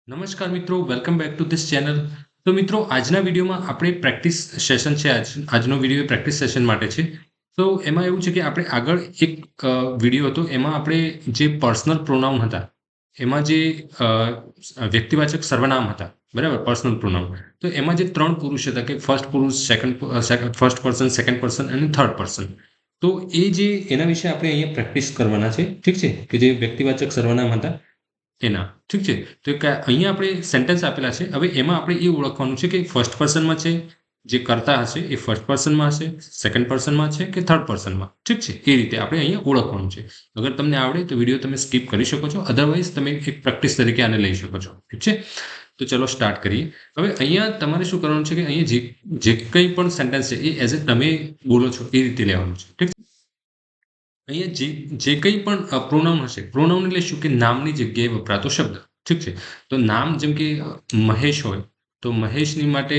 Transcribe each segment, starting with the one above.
નમસ્કાર મિત્રો, welcome back to this channel. તો મિત્રો, આજના વિડીયોમાં આપણે પ્રેક્ટિસ સેશન છે. આજનો વિડીયો પ્રેક્ટિસ સેશન માટે છે. તો એમાં એવું છે કે આપણે આગળ એક વિડીયો હતો, એમાં આપણે જે પર્સનલ પ્રોનાઉન હતા, એમાં જે વ્યક્તિવાચક સર્વનામ હતા, બરાબર, પર્સનલ પ્રોનાઉન. તો એમાં જે 3 પુરુષ હતા કે ફર્સ્ટ પુરુષ, ફર્સ્ટ પર્સન, સેકન્ડ પર્સન અને થર્ડ પર્સન. તો એ જે એના વિશે આપણે અહીંયા પ્રેક્ટિસ કરવાના છે, ઠીક છે, કે જે વ્યક્તિવાચક સર્વનામ હતા એના, ઠીક છે. તો અહીંયા આપણે સેન્ટેન્સ આપેલા છે. હવે એમાં આપણે એ ઓળખવાનું છે કે ફર્સ્ટ પર્સનમાં છે, જે કરતા હશે એ ફર્સ્ટ પર્સનમાં હશે, સેકન્ડ પર્સનમાં છે કે થર્ડ પર્સનમાં, ઠીક છે. એ રીતે આપણે અહીંયા ઓળખવાનું છે. અગર તમને આવડે તો વિડીયો તમે સ્કીપ કરી શકો છો, અધરવાઇઝ તમે એક પ્રેક્ટિસ તરીકે આને લઈ શકો છો, ઠીક છે. તો ચલો સ્ટાર્ટ કરીએ. હવે અહીંયા તમારે શું કરવાનું છે કે અહીંયા જે કંઈ પણ સેન્ટેન્સ છે એ એઝ એ તમે બોલો છો એ રીતે લેવાનું છે, ઠીક છે. અહીંયા જે કંઈ પણ પ્રોનાઉન હશે, પ્રોનાઉન એટલે શું કે નામની જગ્યાએ વપરાતો શબ્દ, ઠીક છે. તો નામ જેમ કે મહેશ હોય તો મહેશની માટે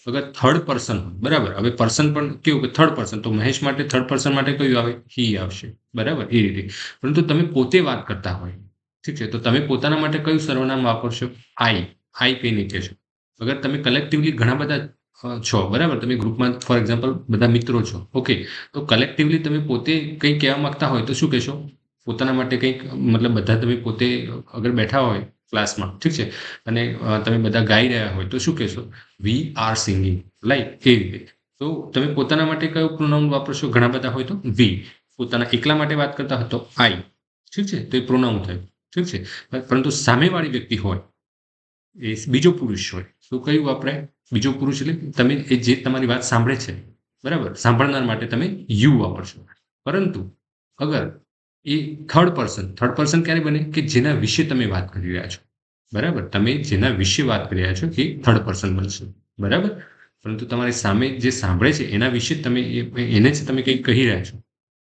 અગર થર્ડ પર્સન હોય, બરાબર. હવે પર્સન પણ કેવું કે થર્ડ પર્સન, તો મહેશ માટે થર્ડ પર્સન માટે કયું આવે? હી આવશે, બરાબર, એ રીતે. પરંતુ તમે પોતે વાત કરતા હોય, ઠીક છે, તો તમે પોતાના માટે કયું સર્વનામ વાપરશો? આઈ કહીને કહેશો. અગર તમે કલેક્ટિવલી ઘણા બધા છો, બરાબર, તમે ગ્રુપમાં ફોર એક્ઝામ્પલ બધા મિત્રો છો, ઓકે, તો કલેક્ટિવલી તમે પોતે કંઈક કહેવા માંગતા હોય તો શું કહેશો? પોતાના માટે કંઈક, મતલબ બધા તમે પોતે અગર બેઠા હોય ક્લાસમાં, ઠીક છે, અને તમે બધા ગાઈ રહ્યા હોય તો શું કહેશો? વી આર સિંગિંગ, લાઈક એ રીતે. તો તમે પોતાના માટે કયું પ્રોનાઉન વાપરશો? ઘણા બધા હોય તો વી. પોતાના એકલા માટે વાત કરતા હોય તો આઈ, ઠીક છે, તો એ પ્રોનાઉન થાય, ઠીક છે. પરંતુ સામેવાળી વ્યક્તિ હોય, એ બીજો પુરુષ હોય તો કયું વાપરાય? બીજો પુરુષ એટલે તમે એ જે તમારી વાત સાંભળે છે, બરાબર, સાંભળનાર માટે તમે યુ વાપરશો. પરંતુ અગર એ થર્ડ પર્સન ક્યારે બને? કે જેના વિશે તમે વાત કરી રહ્યા છો, બરાબર, તમે જેના વિશે વાત કરી રહ્યા છો એ થર્ડ પર્સન બનશે, બરાબર. પરંતુ તમારી સામે જે સાંભળે છે એના વિશે તમે એને જ તમે કંઈક કહી રહ્યા છો,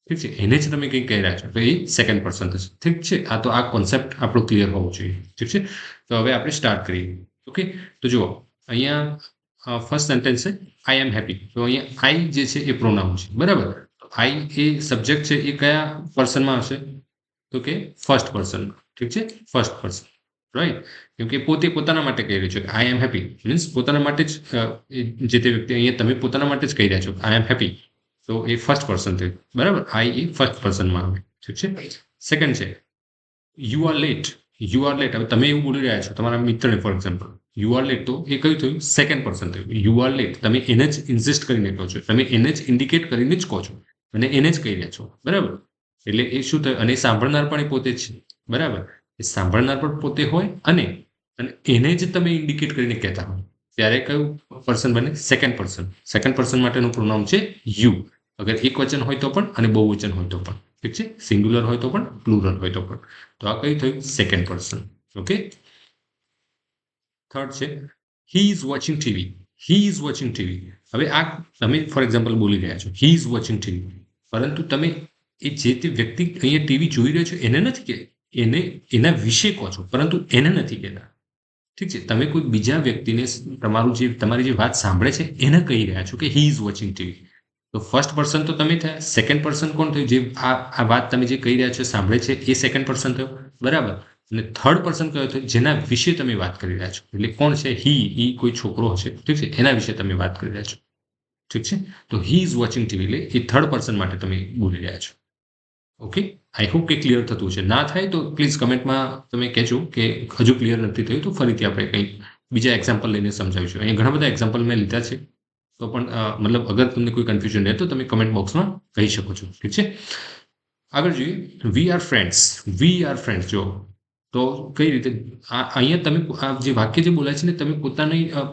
ઠીક છે, એને જ તમે કંઈક કહી રહ્યા છો, તો એ સેકન્ડ પર્સન થશે, ઠીક છે. તો આ કોન્સેપ્ટ આપણો ક્લિયર હોવો જોઈએ, ઠીક છે. તો હવે આપણે સ્ટાર્ટ કરીએ, ઓકે. તો જુઓ, અહીંયા ફર્સ્ટ સેન્ટેન્સ છે આઈ એમ હેપી. તો અહીંયા આઈ જે છે એ પ્રોનાઉન છે, બરાબર. આઈ એ સબ્જેક્ટ છે, એ કયા પર્સનમાં હશે? તો કે ફર્સ્ટ પર્સનમાં, ઠીક છે, ફર્સ્ટ પર્સન, રાઈટ. કેમ કે પોતે પોતાના માટે કહી રહ્યો છે આઈ એમ હેપી, મીન્સ પોતાના માટે જ જે તે વ્યક્તિ, અહીંયા તમે પોતાના માટે જ કહી રહ્યા છો આઈ એમ હેપી, તો એ ફર્સ્ટ પર્સન થયું, બરાબર. આઈ એ ફર્સ્ટ પર્સનમાં આવે, ઠીક છે. સેકન્ડ છે you are late. You are late. હવે તમે એવું બોલી રહ્યા છો તમારા મિત્રને, for example, you are late, તો એ કયું થયું? સેકન્ડ પર્સન થયું. યુ આર લેટ, તમે એને જ ઇન્સિસ્ટ કરીને કહો છો, તમે એને જ ઇન્ડિકેટ કરીને જ કહો છો, અને એને જ કહી રહ્યા છો, બરાબર. એટલે એ શું થયું? અને સાંભળનાર પણ એ પોતે જ છે, બરાબર. એ સાંભળનાર પણ પોતે હોય અને એને જ તમે ઇન્ડિકેટ કરીને કહેતા હોય, ત્યારે કયું પર્સન બને? Second person. સેકન્ડ પર્સન માટેનું પ્રોનાઉન છે યુ. અગર એક વચન હોય તો પણ અને બહુવચન હોય તો પણ, ઠીક છે, સિંગ્યુલર હોય તો પણ, પ્લુરલ હોય તો પણ. તો આ કયું થયું? Second person, okay. થર્ડ છે he is watching TV. He is watching TV. હવે આ તમે ફોર એક્ઝામ્પલ બોલી રહ્યા છો હી ઇઝ વોચિંગ ટીવી, પરંતુ તમે એ જે તે વ્યક્તિ અહીંયા ટીવી જોઈ રહ્યો છો એને નથી કે, એને એના વિશે કહો છો, પરંતુ એને નથી કહેતા, ઠીક છે. તમે કોઈ બીજા વ્યક્તિને તમારી જે વાત સાંભળે છે એને કહી રહ્યા છો કે હી ઇઝ વોચિંગ ટીવી. તો ફર્સ્ટ પર્સન તો તમે થયા, સેકન્ડ પર્સન કોણ થયું? જે આ વાત તમે જે કહી રહ્યા છો, સાંભળે છે, એ સેકન્ડ પર્સન થયો, બરાબર. અને થર્ડ પર્સન કયો થયો? જેના વિશે તમે વાત કરી રહ્યા છો. એટલે કોણ છે? ઈ કોઈ છોકરો હશે, ઠીક છે, એના વિશે તમે વાત કરી રહ્યા છો, ઠીક છે. તો હી ઇઝ વોચિંગ ટીવી એટલે એ થર્ડ પર્સન માટે તમે બોલી રહ્યા છો, ઓકે. આઈ હોપ કે ક્લિયર થતું છે. ના થાય તો પ્લીઝ કમેન્ટમાં તમે કહેજો કે હજુ ક્લિયર નથી થયું, તો ફરીથી આપણે કંઈક બીજા એક્ઝામ્પલ લઈને સમજાવીશું. અહીંયા ઘણા બધા એક્ઝામ્પલ મેં લીધા છે, તો પણ મતલબ અગર તમને કોઈ કન્ફ્યુઝન રહે તો તમે કમેન્ટ બોક્સમાં કહી શકો છો, ઠીક છે. આગળ જોઈએ, we are friends. We are friends, જો તો કઈ રીતે અહીંયા તમે આ જે વાક્ય જે બોલાય છે ને, તમે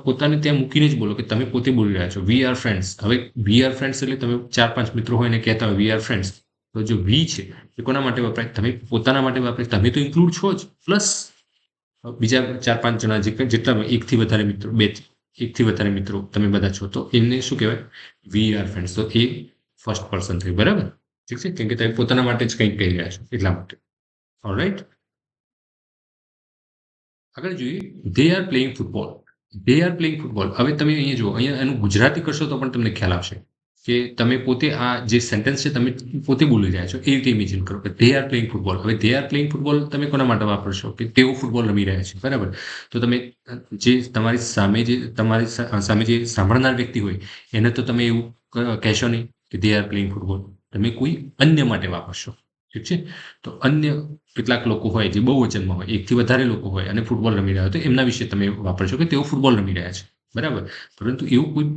પોતાને ત્યાં મૂકીને જ બોલો કે તમે પોતે બોલી રહ્યા છો વી આર ફ્રેન્ડ્સ. હવે વી આર ફ્રેન્ડ્સ એટલે તમે 4-5 મિત્રો હોય ને કહેતા હોય વી આર ફ્રેન્ડ્સ, તો જો વી છે એ કોના માટે વપરાય? તમે પોતાના માટે વપરાય. તમે તો ઇન્ક્લુડ છો જ, પ્લસ બીજા 4-5 જણા જેટલા એકથી વધારે મિત્રો, એકથી વધારે મિત્રો તમે બધા છો, તો એને શું કહેવાય? We are friends. તો એ ફર્સ્ટ પર્સન થયું, બરાબર, ઠીક છે, કેમ કે તમે પોતાના માટે જ કંઈક કહી રહ્યા છો એટલા માટે, ઓલરાઈટ. આગળ જોઈએ, they are playing football. They are playing football. હવે તમે અહીંયા જુઓ, અહીંયા એનું ગુજરાતી કરશો તો પણ તમને ખ્યાલ આવશે કે તમે પોતે આ જે સેન્ટેન્સ છે તમે પોતે બોલી રહ્યા છો એ રીતે ઇમેજિન કરો કે ધે આર પ્લેઇંગ ફૂટબોલ. હવે ધે આર પ્લેઇંગ ફૂટબોલ તમે કોના માટે વાપરશો કે તેઓ ફૂટબોલ રમી રહ્યા છે, બરાબર. તો તમે જે તમારી સામે જે સાંભળનાર વ્યક્તિ હોય એને તો તમે એવું કહેશો નહીં કે ધે આર પ્લેઇંગ ફૂટબોલ. તમે કોઈ અન્ય માટે વાપરશો, ઠીક છે. તો અન્ય કેટલાક લોકો હોય જે બહુવચનમાં હોય, એકથી વધારે લોકો હોય અને ફૂટબોલ રમી રહ્યા હોય તો એમના વિશે તમે વાપરશો કે તેઓ ફૂટબોલ રમી રહ્યા છે, બરાબર. પરંતુ એવું કોઈ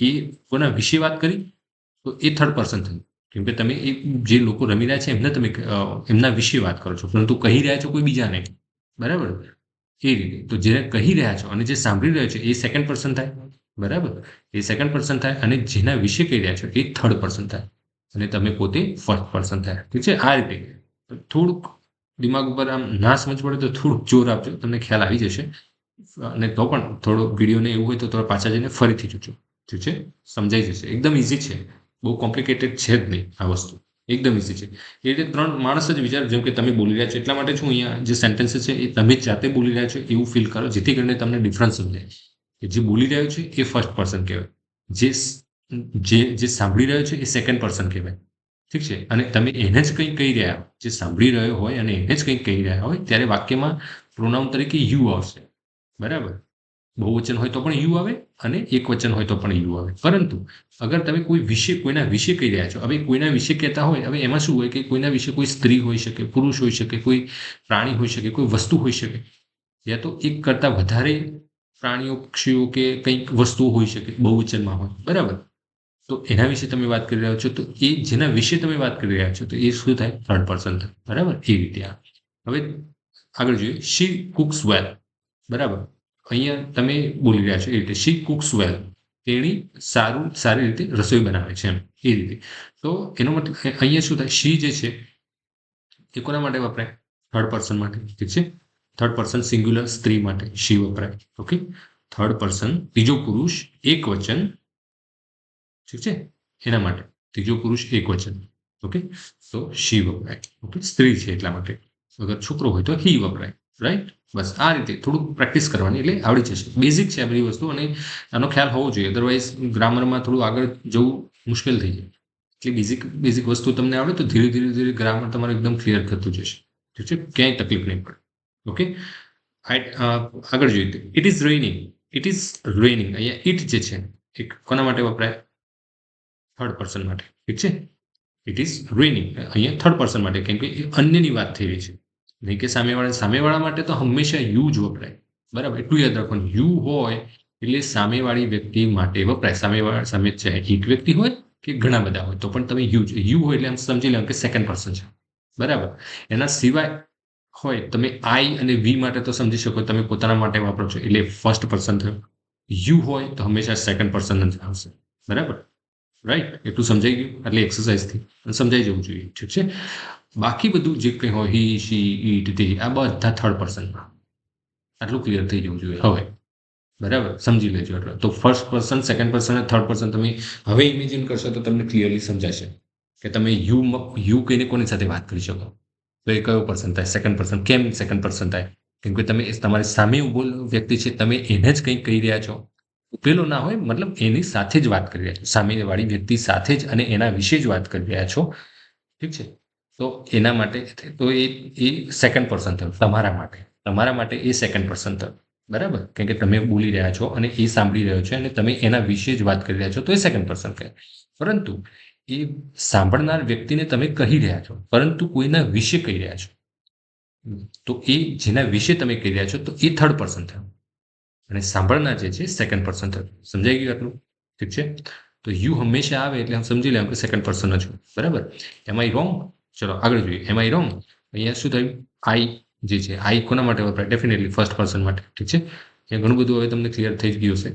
એ કોના વિશે વાત કરી તો એ થર્ડ પર્સન થયું, કેમ કે તમે એ જે લોકો રમી રહ્યા છે એમને તમે એમના વિશે વાત કરો છો, પરંતુ કહી રહ્યા છો કોઈ બીજાને, બરાબર. એ રીતે તો જેને કહી રહ્યા છો અને જે સાંભળી રહ્યો છે એ સેકન્ડ પર્સન થાય, બરાબર. એ સેકન્ડ પર્સન થાય અને જેના વિશે કહી રહ્યા છો એ થર્ડ પર્સન થાય અને તમે પોતે ફર્સ્ટ પર્સન થાય, ઠીક છે. આ રીતે થોડુંક દિમાગ ઉપર આમ ના સમજ પડે તો થોડુંક જોર આપજો, તમને ખ્યાલ આવી જશે. અને તો પણ થોડો વિડીયોને એવું હોય તો તમે પાછા જઈને ફરીથી જોજો, ઠીક છે. સમજાઈ જશે, એકદમ ઇઝી છે, બહુ કોમ્પ્લિકેટેડ છે જ નહીં આ વસ્તુ, એકદમ ઇઝી છે. એ રીતે ત્રણ માણસ જ વિચાર, જેમ કે તમે બોલી રહ્યા છો એટલા માટે શું અહીંયા જે સેન્ટેન્સીસ છે એ તમે જાતે બોલી રહ્યા છો એવું ફીલ કરો, જેથી કરીને તમને ડિફરન્સ સમજાય કે જે બોલી રહ્યો છે એ ફર્સ્ટ પર્સન કહેવાય, જે સાંભળી રહ્યો છે એ સેકન્ડ પર્સન કહેવાય, ઠીક છે. અને તમે એને જ કંઈક કહી રહ્યા હો, જે સાંભળી રહ્યો હોય અને એને જ કંઈક કહી રહ્યા હોય ત્યારે વાક્યમાં પ્રોનાઉન તરીકે યુ આવશે, બરાબર. બહુવચન હોય તો પણ યુ આવે અને એક વચન હોય તો પણ યુ આવે. પરંતુ અગર તમે કોઈના વિશે કહી રહ્યા છો, હવે કોઈના વિશે કહેતા હોય, હવે એમાં શું હોય કે કોઈના વિશે કોઈ સ્ત્રી હોઈ શકે, પુરુષ હોઈ શકે, કોઈ પ્રાણી હોઈ શકે, કોઈ વસ્તુ હોઈ શકે, યા તો એક કરતાં વધારે પ્રાણીઓ, પક્ષીઓ કે કંઈક વસ્તુઓ હોઈ શકે બહુવચનમાં હોય, બરાબર. તો એના વિશે તમે વાત કરી રહ્યા છો તો એ જેના વિશે તમે વાત કરી રહ્યા છો તો એ શું થાય, થર્ડ પર્સન થાય, બરાબર. એ રીતે આ હવે આગળ જોઈએ, શી કુક્સ વેલ, બરાબર. અહીંયા તમે બોલી રહ્યા છો એ રીતે શી કુક્સ વેલ, તેણી સારી રીતે રસોઈ બનાવે છે એમ, એ રીતે. તો એનો મતલબ અહીંયા શું થાય, શી જે છે એ કોના માટે વપરાય, થર્ડ પર્સન માટે, ઠીક છે. થર્ડ પર્સન સિંગ્યુલર સ્ત્રી માટે શી વપરાય, ઓકે. થર્ડ પર્સન ત્રીજો પુરુષ એક વચન, ઠીક છે, એના માટે ત્રીજો પુરુષ એક વચન, ઓકે. તો શી વપરાય, ઓકે, સ્ત્રી છે એટલા માટે. અગર છોકરો હોય તો હી વપરાય, રાઈટ. બસ આ રીતે થોડુંક પ્રેક્ટિસ કરવાની એટલે આવડી જશે. બેઝિક છે આ બધી વસ્તુ અને આનો ખ્યાલ હોવો જોઈએ, અધરવાઇઝ ગ્રામરમાં થોડું આગળ જવું મુશ્કેલ થઈ જાય. એટલે બેઝિક વસ્તુ તમને આવડે તો ધીરે ધીરે ગ્રામર તમારું એકદમ ક્લિયર થતું જશે, ઠીક છે. ક્યાંય તકલીફ નહીં પડે, ઓકે. આગળ જોઈએ, ઇટ ઇઝ રેઇનિંગ. ઇટ ઇઝ રેઇનિંગ, અહીંયા ઇટ જે છે એ કોના માટે વપરાય, થર્ડ પર્સન માટે, ઠીક છે. ઇટ ઇઝ રેઇનિંગ અહીંયા થર્ડ પર્સન માટે, કેમ કે અન્યની વાત થઈ રહી છે, નહીં કે સામેવાળા માટે તો હંમેશા યુ જ વપરાય, બરાબર. એટલું યાદ રાખવાનું, યુ હોય એટલે સામેવાળી વ્યક્તિ માટે વપરાય. સામે ચાહે એક વ્યક્તિ હોય કે ઘણા બધા હોય તો પણ તમે યુ હોય એટલે આમ સમજી લો કે સેકન્ડ પર્સન છે, બરાબર. એના સિવાય હોય તમે આઈ અને વી માટે તો સમજી શકો તમે પોતાના માટે વાપરો છો એટલે ફર્સ્ટ પર્સન થયું. યુ હોય તો હંમેશા સેકન્ડ પર્સન જ આવશે, બરાબર, રાઈટ. એટલું સમજાઈ ગયું, એટલે એક્સરસાઇઝથી સમજાઈ જવું જોઈએ, ઠીક છે. બાકી બધું જે કંઈ હોય, હી, શી, ઈટ, તે, આ બધા થર્ડ પર્સનમાં, આટલું ક્લિયર થઈ જવું જોઈએ હવે, બરાબર. સમજી લેજો એટલે. તો ફર્સ્ટ પર્સન, સેકન્ડ પર્સન અને થર્ડ પર્સન તમે હવે ઇમેજિન કરશો તો તમને ક્લિયરલી સમજાશે કે તમે યુ કહીને કોની સાથે વાત કરી શકો તો એ કયો પર્સન થાય, સેકન્ડ પર્સન. કેમ સેકન્ડ પર્સન થાય, કેમ કે તમે તમારી સામે ઉભો વ્યક્તિ છે, તમે એને જ કંઈક કહી રહ્યા છો, પેલો ના હોય, મતલબ એની સાથે જ વાત કરી રહ્યા છો, સામેવાળી વ્યક્તિ સાથે જ અને એના વિશે જ વાત કરી રહ્યા છો, ઠીક છે. તો એના માટે તો એ સેકન્ડ પર્સન થયું તમારા માટે એ સેકન્ડ પર્સન થયું, બરાબર. કેમ કે તમે બોલી રહ્યા છો અને એ સાંભળી રહ્યો છે અને તમે એના વિશે જ વાત કરી રહ્યા છો તો એ સેકન્ડ પર્સન કહે. પરંતુ એ સાંભળનાર વ્યક્તિને તમે કહી રહ્યા છો, પરંતુ કોઈના વિશે કહી રહ્યા છો, તો એ જેના વિશે તમે કહી રહ્યા છો તો એ થર્ડ પર્સન થયું અને સાંભળનાર જે છે સેકન્ડ પર્સન થયું. સમજાઈ ગયું આટલું, ઠીક છે. તો યુ હંમેશા આવે એટલે આમ સમજી લેવું કે સેકન્ડ પર્સન જ હોય, બરાબર. એમ આઈ રોંગ, ચલો આગળ જોઈએ. એમ આઈ રોંગ, અહીંયા શું થયું, આઈ જે છે, આઈ કોના માટે વપરાય, ડેફિનેટલી ફર્સ્ટ પર્સન માટે, ઠીક છે. અહીંયા ઘણું બધું હવે તમને ક્લિયર થઈ જ ગયું હશે.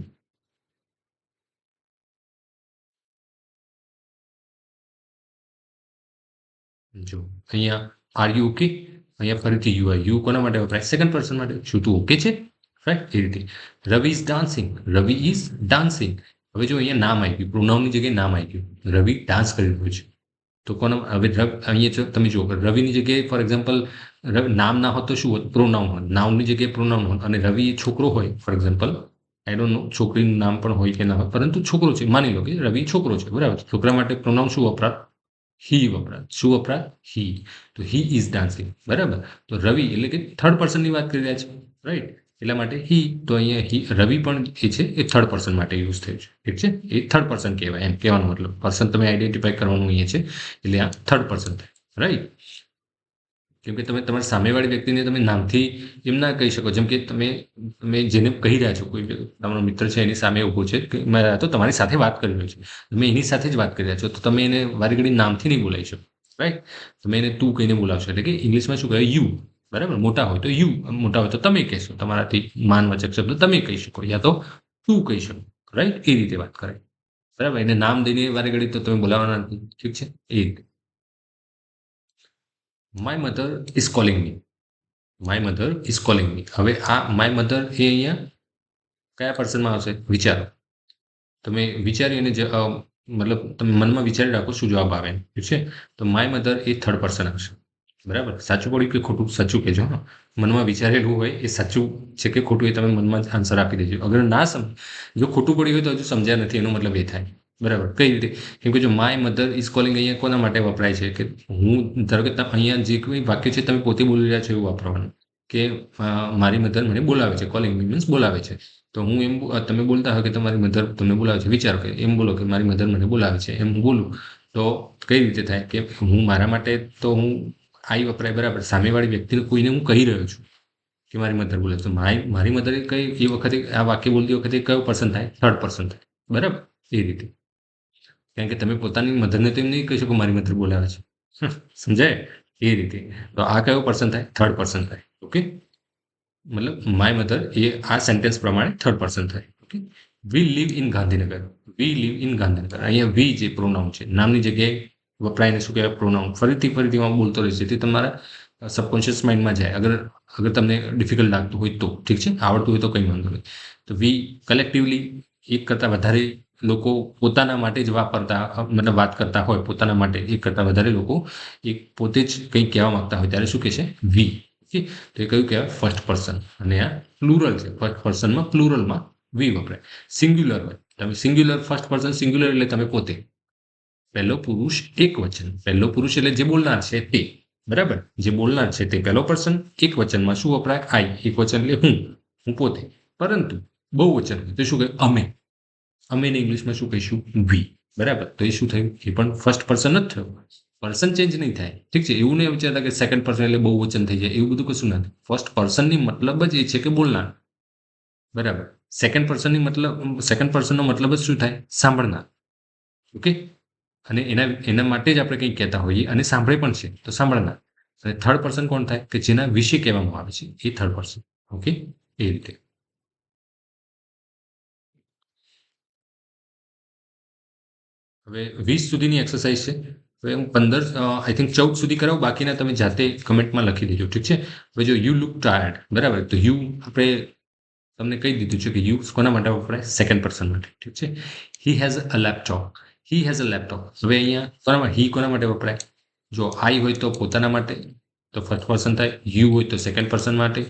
જો અહીંયા આર યુ ઓકે, અહીંયા ફરીથી યુ આઈ, યુ કોના માટે વપરાય, સેકન્ડ પર્સન માટે. શું તું ઓકે છે, રાઈટ. એ રીતે Ravi is dancing, Ravi is dancing. હવે જો અહીંયા નામ આવી ગયું, પ્રોનાઉનની જગ્યાએ નામ આવી ગયું, રવિ ડાન્સ કરી રહ્યો છે. તો કોના હવે અહીંયા તમે જુઓ રવિની જગ્યાએ ફોર એક્ઝામ્પલ નામ ના હોત તો શું હોત, પ્રોનાઉન હોત. નાઉનની જગ્યાએ પ્રોનાઉન હોત અને રવિ છોકરો હોય for example I don't know છોકરીનું નામ પણ હોય કે ના હોય, પરંતુ છોકરો છે, માની લો કે રવિ છોકરો છે, બરાબર. છોકરા માટે પ્રોનાઉન શું વપરા? હી વપરા. શું વપરા? હી. તો હી ઇઝ ડાન્સિંગ, બરાબર. તો રવિ એટલે કે થર્ડ પર્સનની વાત કરી રહ્યા છે, રાઈટ. એટલા માટે હી, તો અહીંયા હી રવિ પણ એ છે એ થર્ડ પર્સન માટે યુઝ થયું છે, ઠીક છે. એ થર્ડ પર્સન કહેવાય, એમ કહેવાનો મતલબ પર્સન તમે આઈડેન્ટિફાઈ કરવાનું અહીંયા છે, એટલે આ થર્ડ પર્સન થાય, રાઈટ. કેમ કે તમે તમારી સામેવાળી વ્યક્તિને તમે નામથી એમ ના કહી શકો. જેમ કે તમે તમે જેને કહી રહ્યા છો, કોઈ તમારો મિત્ર છે એની સામે ઊભો છે કે તો તમારી સાથે વાત કરી રહ્યો છે, તમે એની સાથે જ વાત કરી રહ્યા છો, તો તમે એને વારી ઘડી નામથી નહીં બોલાવી શકો, રાઈટ. તમે એને તું કહીને બોલાવશો, એટલે કે ઇંગ્લિશમાં શું કહેવાય? યુ, બરાબર. મોટા હોય તો યુ, મોટા હોય તો તમે કહેશો, તમારાથી માનવાચક શબ્દ તમે કહી શકો, યા તો તું કહી શકો, રાઈટ. એ રીતે વાત કરાય, બરાબર. એને નામ દઈને વારી ઘડી તો તમે બોલાવવાના નથી, ઠીક છે. એ રીતે my mother is calling me. My mother is calling me. હવે આ માય મધર એ અહીંયા કયા પર્સનમાં આવશે? વિચારો. તમે વિચારી અને મતલબ તમે મનમાં વિચારી રાખો શું જવાબ આવે, ઠીક છે. તો my mother A third person આવશે, બરાબર. સાચું પડ્યું કે ખોટું? સાચું કહેજો. હા, મનમાં વિચારેલું હોય એ સાચું છે કે ખોટું એ તમે મનમાં જ આન્સર આપી દેજો. અગર ના જો ખોટું પડ્યું હોય તો હજુ સમજ્યા નથી, એનો મતલબ એ થાય, બરાબર. કઈ રીતે? કેમ કે જો માય મધર ઇઝ કોલિંગ અહીંયા કોના માટે વપરાય છે? કે હું, ધારો કે અહીંયા જે કોઈ વાક્ય છે તમે પોતે બોલી રહ્યા છો એવું વાપરવાનું, કે મારી મધર મને બોલાવે છે. કોલિંગ મીન્સ બોલાવે છે. તો હું એમ, તમે બોલતા હોય કે તમારી મધર તમને બોલાવે છે, વિચારો કે એમ બોલો કે મારી મધર મને બોલાવે છે, એમ હું બોલું તો કઈ રીતે થાય? કે હું મારા માટે તો હું આઈ વપરાય, બરાબર. સામેવાળી વ્યક્તિને કોઈને હું કહી રહ્યો છું કે મારી મધર બોલે, તો મારી મધર કઈ એ વખતે આ વાક્ય બોલતી વખતે કયો પર્સન થાય? થર્ડ પર્સન થાય, બરાબર. એ રીતે. કારણ કે તમે પોતાની મધરને તો એમ નહીં કહી શકો મારી મધર બોલાવે છે, સમજાય? એ રીતે. તો આ કયો પર્સન થાય? થર્ડ પર્સન થાય, ઓકે. મતલબ માય મધર એ આ સેન્ટેન્સ પ્રમાણે થર્ડ પર્સન થાય, okay. We live in Gandhinagar. We live in Gandhinagar. અહીંયા વી જે પ્રોનાઉન છે, નામની જગ્યાએ વપરાયને શું કહેવાય? પ્રોનાઉન. ફરીથી હું બોલતો રહીશ, જેથી તમારા સબકોન્શિયસ માઇન્ડમાં જાય. અગર તમને ડિફિકલ્ટ લાગતું હોય તો, ઠીક છે. આવડતું હોય તો કંઈ વાંધો નહીં. તો વી કલેક્ટિવલી, એક કરતાં વધારે લોકો પોતાના માટે જ વાપરતા, મતલબ વાત કરતા હોય પોતાના માટે, એક કરતાં વધારે લોકો એક પોતે જ કંઈક કહેવા માંગતા હોય ત્યારે શું કહે છે? વી, ઓકે. તો એ કયું કહેવાય? First person. અને આ પ્લુરલ છે. ફર્સ્ટ પર્સનમાં પ્લુરલમાં વી વપરાય. સિંગ્યુલર હોય, તમે સિંગ્યુલર, ફર્સ્ટ પર્સન સિંગ્યુલર એટલે તમે પોતે. પહેલો પુરુષ એક વચન. પહેલો પુરુષ એટલે જે બોલનાર છે તે, બરાબર. જે બોલનાર છે તે પહેલો પર્સન. એક વચનમાં શું વપરાય? આઈ. એક વચન એટલે હું પોતે. પરંતુ બહુ વચન તો શું કહે? અમે. અમે ઇંગ્લિશમાં શું કહીશું? વી, બરાબર. તો એ શું થયું? એ પણ ફર્સ્ટ પર્સન જ થયું. પર્સન ચેન્જ નહીં થાય, ઠીક છે. એવું નહીં વિચારતા કે સેકન્ડ પર્સન એટલે બહુ વચન થઈ જાય, એવું બધું કશું નથી. ફર્સ્ટ પર્સનની મતલબ જ એ છે કે બોલનાર, બરાબર. સેકન્ડ પર્સનનો મતલબ જ શું થાય? સાંભળનાર, ઓકે. અને એના માટે જ આપણે કંઈક કહેતા હોઈએ અને સાંભળે પણ છે તો સાંભળનાર. અને થર્ડ પર્સન કોણ થાય? કે જેના વિશે કહેવામાં આવે છે એ થર્ડ પર્સન, ઓકે. એ રીતે. હવે 20 સુધીની એક્સરસાઇઝ છે. હવે હું 15, આઈ થિંક 14 સુધી કરાવું, બાકીના તમે જાતે કમેન્ટમાં લખી દેજો, ઠીક છે. હવે જો યુ લુક ટાયર્ડ, બરાબર. તો યુ આપણે તમને કહી દીધું છે કે યુ કોના માટે વપરાય? સેકન્ડ પર્સન માટે, ઠીક છે. He has a laptop. He has a laptop. હવે અહીંયા હી કોના માટે વપરાય? જો આઈ હોય તો પોતાના માટે, તો ફર્સ્ટ પર્સન થાય. યુ હોય તો સેકન્ડ પર્સન માટે.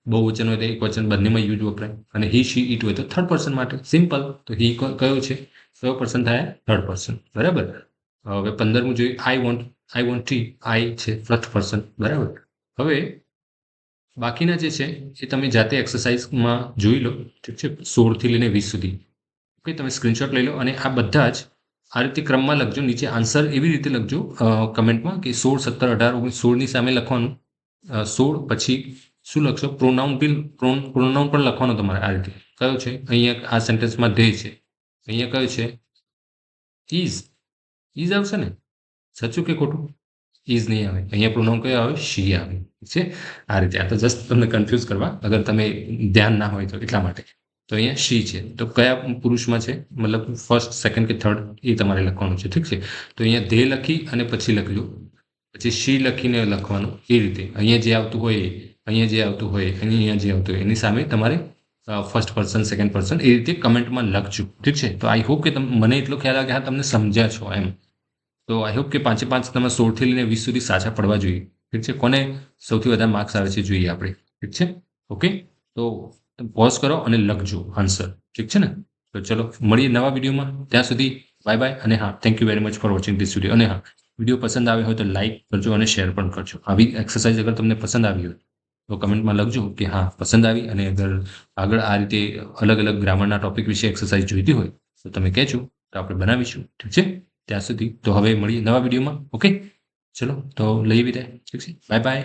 બહુ વચન હોય તો એક વચન, બંનેમાં યુ જ વપરાય. અને હી શી ઇટ હોય તો થર્ડ પર્સન માટે. સિમ્પલ. તો હી કયો છે? કયો પર્સન થાય? થર્ડ પર્સન, બરાબર. હવે 15મું જોઈએ. I want T. આઈ છે ફર્સ્ટ પર્સન, બરાબર. હવે બાકીના જે છે એ તમે જાતે એક્સરસાઇઝમાં જોઈ લો, ઠીક છે. 16 થી લઈને 20 સુધી, ઓકે. તમે સ્ક્રીનશોટ લઈ લો અને આ બધા જ આ રીતે ક્રમમાં લખજો. નીચે આન્સર એવી રીતે લખજો કમેન્ટમાં કે 16, 17, 18, 19, 16ની સામે લખવાનું. 16 પછી શું લખશો? પ્રોનાઉન પણ લખવાનો તમારે આ રીતે. કયો છે? અહીંયા આ સેન્ટેન્સમાં ધે છે, અહીંયા કયો છે? ઇઝ આવશે ને? સાચું કે ખોટું? ઇઝ નહીં આવે. અહીંયા પ્રોનાઉન કયો આવે? શી આવે, ઠીક છે. આ રીતે. આ તો જસ્ટ તમને કન્ફ્યુઝ કરવા, અગર તમે ધ્યાન ના હોય તો, એટલા માટે. તો અહીંયા શી છે, તો કયા પુરુષમાં છે? મતલબ ફર્સ્ટ, સેકન્ડ કે થર્ડ એ તમારે લખવાનું છે, ઠીક છે. તો અહીંયા ધે લખી અને પછી લખજો, પછી શી લખીને લખવાનું. એ રીતે અહીંયા જે આવતું હોય, અહીંયા જે આવતું હોય, અહીંયા જે આવતું હોય એની સામે તમારે ફર્સ્ટ પર્સન, સેકન્ડ પર્સન એ રીતે કમેન્ટમાં લખજો, ઠીક છે. તો આઈ હોપ કે મને એટલો ખ્યાલ આવે કે હા તમને સમજ્યા છો એમ. તો આઈ હોપ કે 5 તમે 16 થી લઈને 20 સુધી સાચા પડવા જોઈએ, ઠીક છે. કોને સૌથી વધારે માર્ક્સ આવે છે જોઈએ આપણે, ઠીક છે. ઓકે. તો પોઝ કરો અને લખજો આન્સર. ઠીક છે ને? તો ચલો મળીએ નવા વિડીયોમાં. ત્યાં સુધી બાય બાય. અને હા, thank you very much for watching this video. અને હા, વિડીયો પસંદ આવ્યો હોય તો લાઇક કરજો અને શેર પણ કરજો. આવી એક્સરસાઇઝ અગર તમને પસંદ આવી હોય તો કમેન્ટમાં લખજો કે હા પસંદ આવી, અને અગર આગળ આ રીતે અલગ અલગ ગ્રામરના ટોપિક વિશે એક્સરસાઇઝ જોઈતી હોય તો તમે કહેજો, તો આપણે બનાવીશું. ઠીક છે? ત્યાં સુધી તો હવે મળીએ નવા વિડીયોમાં. ઓકે, ચલો તો લઈએ વિદાય. ઠીક છે, બાય બાય.